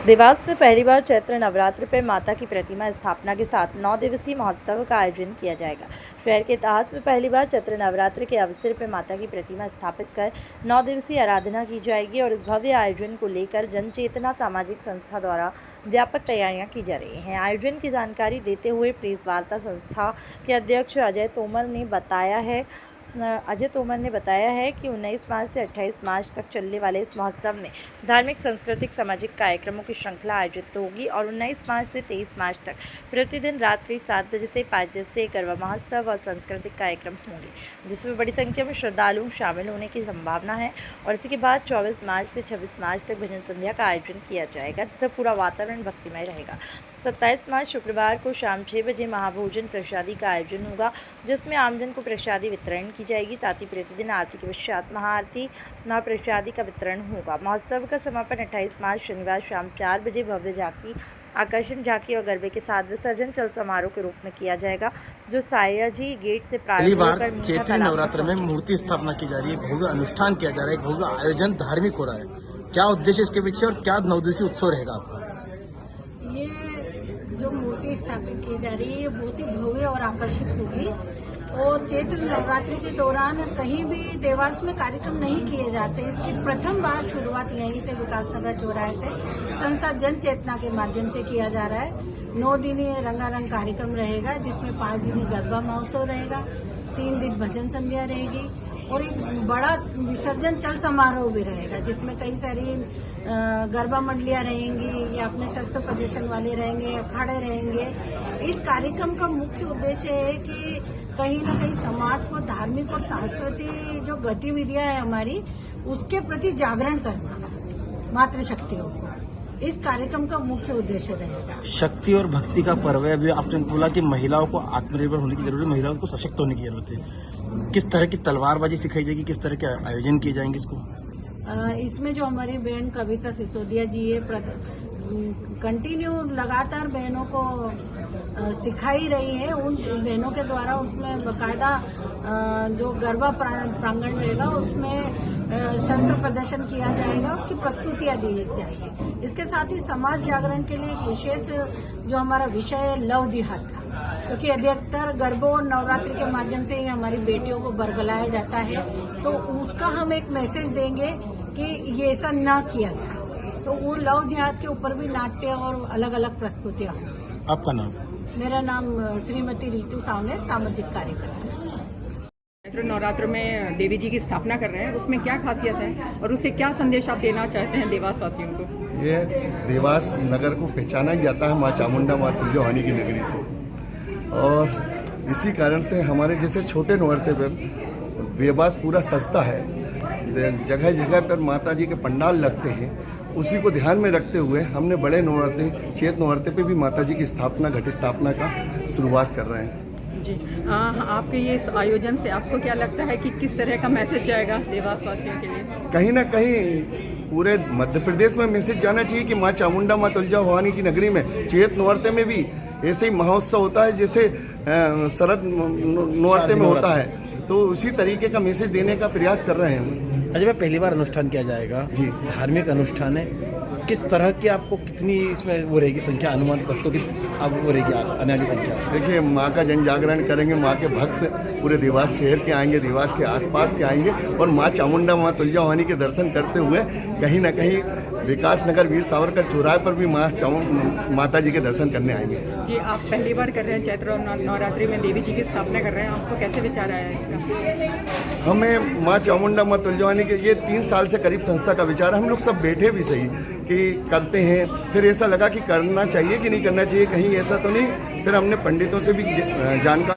देवास में पहली बार चैत्र नवरात्र पर माता की प्रतिमा स्थापना के साथ 9 दिवसीय महोत्सव का आयोजन किया जाएगा। शहर के इतिहास में पहली बार चैत्र नवरात्र के अवसर पर माता की प्रतिमा स्थापित कर 9 दिवसीय आराधना की जाएगी और इस भव्य आयोजन को लेकर जनचेतना सामाजिक संस्था द्वारा व्यापक तैयारियां की जा रही हैं। आयोजन की जानकारी देते हुए प्रेस वार्ता संस्था के अध्यक्ष अजय तोमर ने बताया है कि 19 मार्च से 28 मार्च तक चलने वाले इस महोत्सव में धार्मिक, सांस्कृतिक, सामाजिक कार्यक्रमों की श्रृंखला आयोजित होगी और 19 मार्च से 23 मार्च तक प्रतिदिन रात्रि 7 बजे से 5 दिवसीय गरबा महोत्सव और सांस्कृतिक कार्यक्रम होंगे, जिसमें बड़ी संख्या में श्रद्धालु शामिल होने की संभावना है। और इसी के बाद 24 मार्च से 26 मार्च तक भजन संध्या का आयोजन किया जाएगा, जिससे पूरा वातावरण भक्तिमय रहेगा। 27 मार्च शुक्रवार को शाम 6 बजे महाभोजन प्रसादी का आयोजन होगा, जिसमें आमजन को प्रसादी वितरण की जाएगी। साथ ही प्रतिदिन आरती के पश्चात महाआरती, महाप्रसादी का वितरण होगा। महोत्सव का समापन 28 मार्च शनिवार शाम 4 बजे भव्य झांकी, आकर्षण झांकी और गरबे के साथ विसर्जन चल समारोह के रूप में किया जाएगा, जो सायाजी गेट से प्रारंभ होकर चैत्र नवरात्र में मूर्ति स्थापना की जा रही है, भव्य अनुष्ठान किया जा रहा है, भव्य आयोजन धार्मिक हो रहा है। क्या उद्देश्य इसके पीछे और क्या 9 दिवसीय उत्सव रहेगा आपका? ये जो मूर्ति स्थापित की जा रही है बहुत ही भव्य और आकर्षक होगी और चैत्र नवरात्रि के दौरान कहीं भी देवास में कार्यक्रम नहीं किए जाते। इसकी प्रथम बार शुरुआत यहीं से विकासनगर चौराहे से संस्था जन चेतना के माध्यम से किया जा रहा है। 9 दिनी रंगारंग कार्यक्रम रहेगा, जिसमें 5 दिनी गरबा महोत्सव रहेगा, 3 दिन भजन संध्या रहेगी और एक बड़ा विसर्जन चल समारोह भी रहेगा, जिसमें कई सारी गरबा मंडलियां रहेंगी या अपने शस्त्र प्रदर्शन वाले रहेंगे, अखाड़े रहेंगे। इस कार्यक्रम का मुख्य उद्देश्य है कि कहीं न कहीं समाज को धार्मिक और सांस्कृतिक जो गतिविधियां है हमारी, उसके प्रति जागरण करना मातृशक्तियों को इस कार्यक्रम का मुख्य उद्देश्य रहेगा। शक्ति और भक्ति का पर्व है। अभी आपने बोला कि महिलाओं को आत्मनिर्भर होने की जरूरत है, महिलाओं को सशक्त होने की जरूरत है। किस तरह की तलवारबाजी सिखाई जाएगी, किस तरह के आयोजन किए जाएंगे इसको? इसमें जो हमारी बहन कविता सिसोदिया जी है, कंटिन्यू लगातार बहनों को सिखाई रही है। उन बहनों के द्वारा उसमें बाकायदा जो गरबा प्रांगण रहेगा उसमें शस्त्र प्रदर्शन किया जाएगा, उसकी प्रस्तुतियां दी जाएगी। इसके साथ ही समाज जागरण के लिए एक विशेष जो हमारा विषय है लव जिहाद का, क्योंकि अधिकतर गरबों और नवरात्रि के माध्यम से ही हमारी बेटियों को बरगलाया जाता है, तो उसका हम एक मैसेज देंगे कि ये ऐसा ना किया जाए। तो वो लव जिहाद के ऊपर भी नाट्य और अलग अलग प्रस्तुतियां होंगी। आपका नाम? मेरा नाम श्रीमती रीतू सावने, सामाजिक कार्यकर्ता। चैत्र नवरात्र में देवी जी की स्थापना कर रहे हैं, उसमें क्या खासियत है और उससे क्या संदेश आप देना चाहते हैं देवास वासियों को? ये देवास नगर को पहचाना ही जाता है माँ चामुंडा, माँ तुल्यवानी की नगरी से, और इसी कारण से हमारे जैसे छोटे नौरते पर देवास पूरा सस्ता है। जगह जगह पर माता जी के पंडाल लगते हैं, उसी को ध्यान में रखते हुए हमने बड़े नवरात्रि, चैत्र नवरात्रि पे भी माता जी की स्थापना, घट स्थापना का शुरुआत कर रहे हैं जी। आपके ये इस आयोजन से आपको क्या लगता है कि किस तरह का मैसेज जाएगा देवास वासियों के लिए? कहीं ना कहीं पूरे मध्य प्रदेश में मैसेज जाना चाहिए कि माँ चामुंडा, माँ तुलजा भवानी की नगरी में चैत्र नवरात्रि में भी ऐसे ही महोत्सव होता है जैसे शरद नवरात्रि में होता है, तो उसी तरीके का मैसेज देने का प्रयास कर रहे हैं। अजय भाई, पहली बार अनुष्ठान किया जाएगा जी, धार्मिक अनुष्ठान है, किस तरह की आपको कितनी इसमें वो रहेगी संख्या, अनुमान भक्तों की अब वो रहेगी आने वाली संख्या? देखिए, माँ का जन जागरण करेंगे, माँ के भक्त पूरे देवास शहर के आएंगे, देवास के आसपास के आएंगे और माँ चामुंडा, माँ तुलजा भवानी के दर्शन करते हुए कहीं ना कहीं विकासनगर वीर सावरकर चौराहे पर भी माता जी के दर्शन करने आएंगे। जी, आप पहली बार कर रहे हैं चैत्र नवरात्रि में देवी जी की स्थापना कर रहे हैं, आपको कैसे विचार आया इसका? हमें माँ चामुंडा, माँ तुलजा भवानी के ये 3 साल से करीब संस्था का विचार है। हम लोग सब बैठे भी सही कि करते हैं, फिर ऐसा लगा कि करना चाहिए कि नहीं करना चाहिए, कहीं ऐसा तो नहीं। फिर हमने पंडितों से भी जानकारी